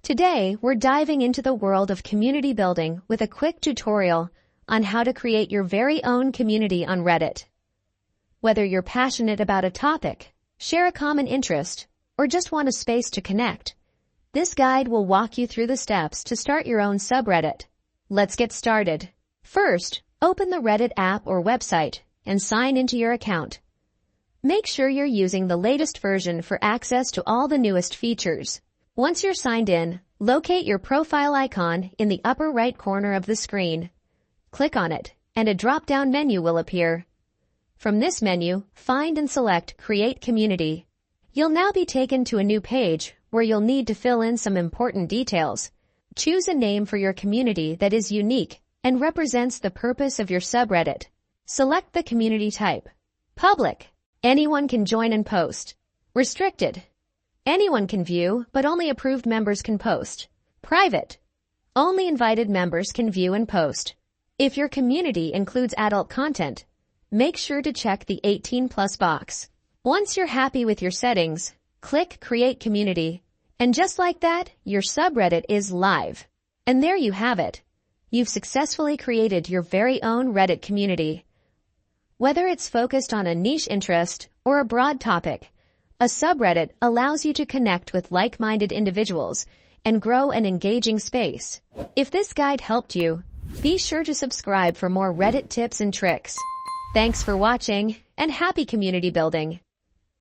Today, we're diving into the world of community building with a quick tutorial on how to create your very own community on Reddit. Whether you're passionate about a topic, share a common interest, or just want a space to connect, this guide will walk you through the steps to start your own subreddit. Let's get started. First, open the Reddit app or website and sign into your account. Make sure you're using the latest version for access to all the newest features. Once you're signed in, locate your profile icon in the upper right corner of the screen. Click on it, and a drop-down menu will appear. From this menu, find and select Create Community. You'll now be taken to a new page where you'll need to fill in some important details. Choose a name for your community that is unique and represents the purpose of your subreddit. Select the community type. Public. Anyone can join and post. Restricted. Anyone can view, but only approved members can post. Private. Only invited members can view and post. If your community includes adult content, make sure to check the 18+ box. Once you're happy with your settings, click Create Community. And just like that, your subreddit is live. And there you have it. You've successfully created your very own Reddit community. Whether it's focused on a niche interest or a broad topic, a subreddit allows you to connect with like-minded individuals and grow an engaging space. If this guide helped you, be sure to subscribe for more Reddit tips and tricks. Thanks for watching, and happy community building!